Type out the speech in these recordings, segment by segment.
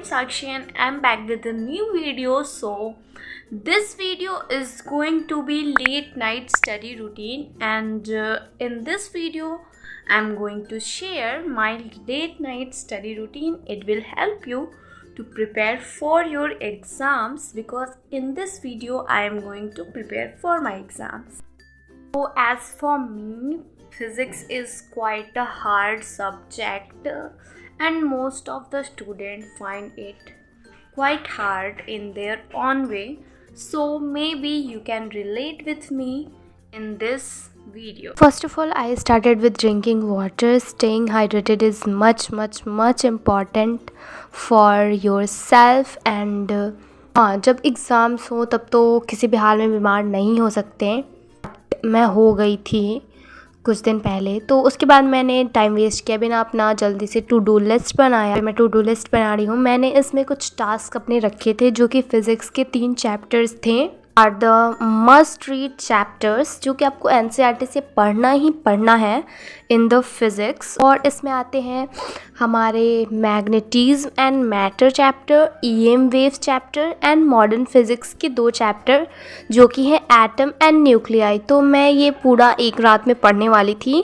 Sakshi and I'm back with a new video. So this video is going to be late night study routine, and in this video I'm going to share my late night study routine. It will help you to prepare for your exams, because in this video I am going to prepare for my exams. So as for me, physics is quite a hard subject, and most of the students find it quite hard in their own way. So maybe you can relate with me in this video. First of all, I started with drinking water. Staying hydrated is much important for yourself. And हाँ, जब exams हो तब तो किसी भी हाल में बीमार नहीं हो सकते. मैं हो गई थी कुछ दिन पहले, तो उसके बाद मैंने टाइम वेस्ट किया बिना अपना जल्दी से टू डू लिस्ट बनाया. मैं टू डू लिस्ट बना रही हूँ. मैंने इसमें कुछ टास्क अपने रखे थे जो कि फ़िज़िक्स के 3 चैप्टर्स थे. Are the must read chapters, जो कि आपको एनसीईआरटी से पढ़ना ही पढ़ना है इन द फिज़िक्स. और इसमें आते हैं हमारे magnetism and matter chapter, EM waves chapter and modern physics के 2 चैप्टर जो कि हैं एटम एंड न्यूक्लियाई. तो मैं ये पूरा एक रात में पढ़ने वाली थी,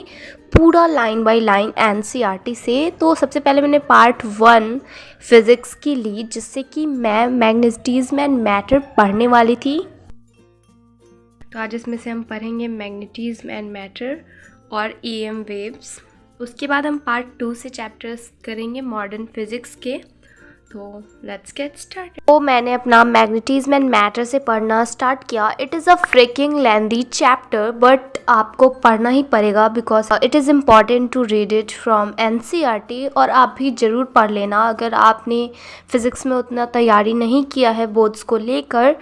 पूरा लाइन बाय लाइन एनसीईआरटी से. तो सबसे पहले मैंने पार्ट 1 फिज़िक्स की ली, जिससे कि मैं मैग्नेटिज्म एंड मैटर पढ़ने वाली थी. तो आज इसमें से हम पढ़ेंगे मैग्नेटिज्म एंड मैटर और ईएम वेव्स. उसके बाद हम पार्ट 2 से चैप्टर्स करेंगे मॉडर्न फिज़िक्स के. तो लेट्स गेट स्टार्ट. तो मैंने अपना मैग्नेटिज्म एंड मैटर से पढ़ना स्टार्ट किया. It is a freaking lengthy chapter, but आपको पढ़ना ही पड़ेगा because it is important to read it from NCERT. और आप भी ज़रूर पढ़ लेना. अगर आपने फ़िज़िक्स में उतना तैयारी नहीं किया है बोर्ड्स को लेकर,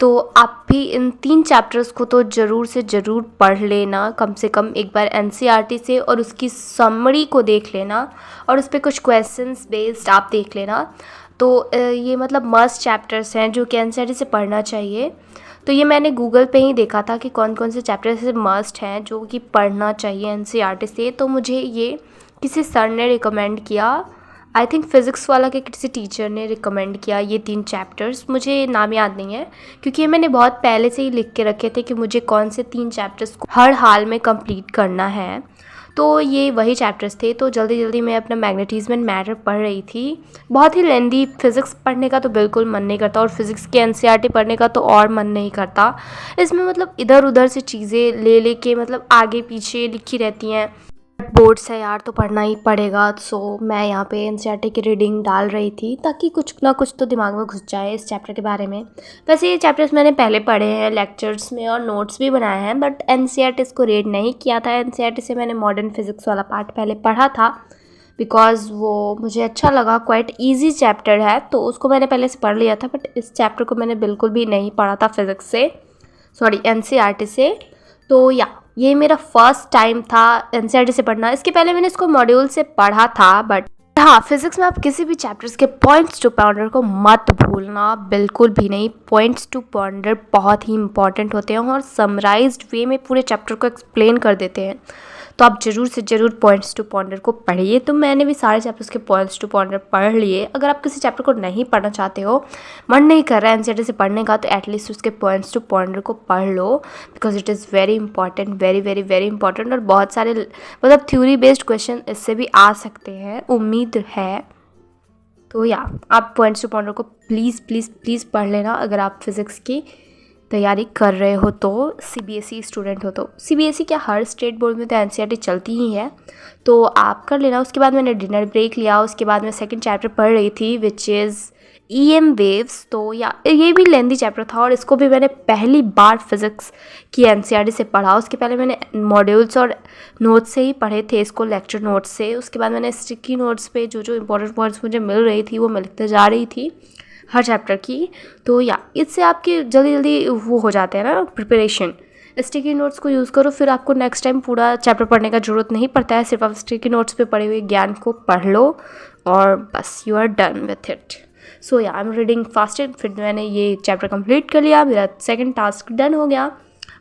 तो आप भी इन 3 चैप्टर्स को तो ज़रूर से ज़रूर पढ़ लेना, कम से कम एक बार एनसीईआरटी से, और उसकी समरी को देख लेना और उस पर कुछ क्वेश्चंस बेस्ड आप देख लेना. तो ये मतलब मस्ट चैप्टर्स हैं जो कि एनसीईआरटी से पढ़ना चाहिए. तो ये मैंने गूगल पे ही देखा था कि कौन कौन से चैप्टर्स मस्ट हैं जो कि पढ़ना चाहिए एनसीईआरटी से. तो मुझे ये किसी सर ने रिकमेंड किया, आई थिंक फ़िज़िक्स वाला के किसी टीचर ने रिकमेंड किया ये 3 चैप्टर्स. मुझे नाम याद नहीं है क्योंकि ये मैंने बहुत पहले से ही लिख के रखे थे कि मुझे कौन से 3 चैप्टर्स को हर हाल में कंप्लीट करना है. तो ये वही चैप्टर्स थे. तो जल्दी जल्दी मैं अपना मैग्नेटिज्म एंड मैटर पढ़ रही थी. बहुत ही लेंदी. फ़िज़िक्स पढ़ने का तो बिल्कुल मन नहीं करता, और फिज़िक्स के एनसीईआरटी पढ़ने का तो और मन नहीं करता. इसमें मतलब इधर उधर से चीज़ें ले के मतलब आगे पीछे लिखी रहती हैं. बोर्ड्स है यार, तो पढ़ना ही पड़ेगा. सो मैं यहाँ पे एनसीईआरटी की रीडिंग डाल रही थी ताकि कुछ ना कुछ तो दिमाग में घुस जाए इस चैप्टर के बारे में. वैसे ये चैप्टर्स मैंने पहले पढ़े हैं लेक्चर्स में और नोट्स भी बनाए हैं, बट एनसीईआरटी इसको रीड नहीं किया था. एनसीईआरटी से मैंने मॉडर्न फिज़िक्स वाला पार्ट पहले पढ़ा था बिकॉज़ वो मुझे अच्छा लगा. क्वाइट ईजी चैप्टर है तो उसको मैंने पहले से पढ़ लिया था, बट इस चैप्टर को मैंने बिल्कुल भी नहीं पढ़ा था फिज़िक्स से, सॉरी एनसीईआरटी से. तो ये मेरा फर्स्ट टाइम था एनसीईआरटी से पढ़ना. इसके पहले मैंने इसको मॉड्यूल से पढ़ा था. बट हाँ, फिज़िक्स में आप किसी भी चैप्टर्स के पॉइंट्स टू पॉन्डर को मत भूलना, बिल्कुल भी नहीं. पॉइंट्स टू पॉन्डर बहुत ही इंपॉर्टेंट होते हैं और समराइज्ड वे में पूरे चैप्टर को एक्सप्लेन कर देते हैं. तो आप ज़रूर से ज़रूर पॉइंट्स टू पॉन्डर को पढ़िए. तो मैंने भी सारे चैप्टर्स के पॉइंट्स टू पॉन्डर पढ़ लिए. अगर आप किसी चैप्टर को नहीं पढ़ना चाहते हो, मन नहीं कर रहा है एनसीईआरटी से पढ़ने का, तो एटलीस्ट उसके पॉइंट्स टू पॉन्डर को पढ़ लो because it is very important, very very very important. और बहुत सारे मतलब थ्योरी बेस्ड क्वेश्चन इससे भी आ सकते हैं, उम्मीद है. तो आप पॉइंट्स टू पॉन्डर को प्लीज़ प्लीज़ प्लीज़ पढ़ लेना अगर आप फिज़िक्स की तैयारी कर रहे हो तो, सीबीएसई स्टूडेंट हो तो. सीबीएसई क्या, हर स्टेट बोर्ड में तो एनसीईआरटी चलती ही है, तो आप कर लेना. उसके बाद मैंने डिनर ब्रेक लिया. उसके बाद मैं सेकंड चैप्टर पढ़ रही थी विच इज़ ईएम वेव्स. तो ये भी लेंदी चैप्टर था और इसको भी मैंने पहली बार फिज़िक्स की एनसीईआरटी से पढ़ा. उसके पहले मैंने मॉड्यूल्स और नोट्स से ही पढ़े थे इसको, लेक्चर नोट्स से. उसके बाद मैंने स्टिकी नोट्स पे जो इंपॉर्टेंट पॉइंट्स मुझे मिल रही थी वो मैं लिखते जा रही थी हर चैप्टर की. तो इससे आपके जल्दी जल्दी वो हो जाते हैं ना प्रिपरेशन. स्टिकी नोट्स को यूज़ करो, फिर आपको नेक्स्ट टाइम पूरा चैप्टर पढ़ने का ज़रूरत नहीं पड़ता है. सिर्फ आप स्टिकी नोट्स पे पढ़े हुए ज्ञान को पढ़ लो और बस you are done with it. So I am reading fasted. फिर मैंने ये चैप्टर कंप्लीट कर लिया. मेरा सेकंड टास्क डन हो गया.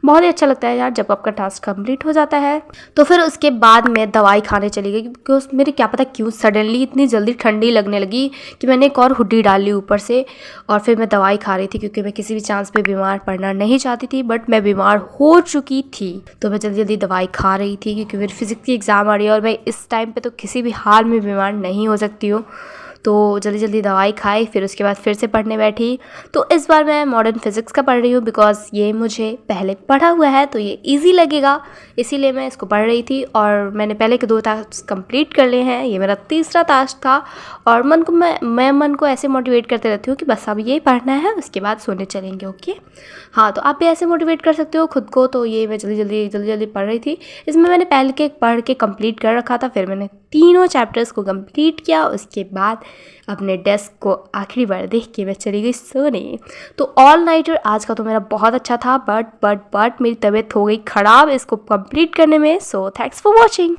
बहुत ही अच्छा लगता है यार जब आपका टास्क कंप्लीट हो जाता है। तो फिर उसके बाद मैं दवाई खाने चली गई क्योंकि मेरे क्या पता क्यों सडनली इतनी जल्दी ठंडी लगने लगी कि मैंने एक और हुडी डाल ली ऊपर से, और फिर मैं दवाई खा रही थी क्योंकि मैं किसी भी चांस पे बीमार पड़ना नहीं चाहती थी, बट मैं बीमार हो चुकी थी। तो मैं जल्दी जल्दी दवाई खा रही थी क्योंकि मेरी फिज़िक्स की एग्ज़ाम आ रही है और मैं इस टाइम पे तो किसी भी हाल में बीमार नहीं हो सकती हूँ। तो जल्दी जल्दी दवाई खाई, फिर उसके बाद फिर से पढ़ने बैठी। तो इस बार मैं मॉडर्न फिज़िक्स का पढ़ रही हूँ बिकॉज़ ये मुझे पहले पढ़ा हुआ है तो ये इजी लगेगा, इसीलिए मैं इसको पढ़ रही थी। और मैंने पहले के 2 टास्क कंप्लीट कर लिए हैं, ये मेरा तीसरा टास्क था। और मैं मन को ऐसे मोटिवेट करते रहती हूँ कि बस अब ये पढ़ना है, उसके बाद सोने चलेंगे। ओके, हाँ, तो आप भी ऐसे मोटिवेट कर सकते हो खुद को। तो ये मैं जल्दी जल्दी पढ़ रही थी। इसमें मैंने पहले के पढ़ के कंप्लीट कर रखा था, फिर मैंने तीनों चैप्टर्स को कंप्लीट किया। उसके बाद अपने डेस्क को आखिरी बार देख के मैं चली गई सोने। तो ऑल नाइटर आज का तो मेरा बहुत अच्छा था, बट मेरी तबीयत हो गई ख़राब इसको कंप्लीट करने में। So thanks for watching.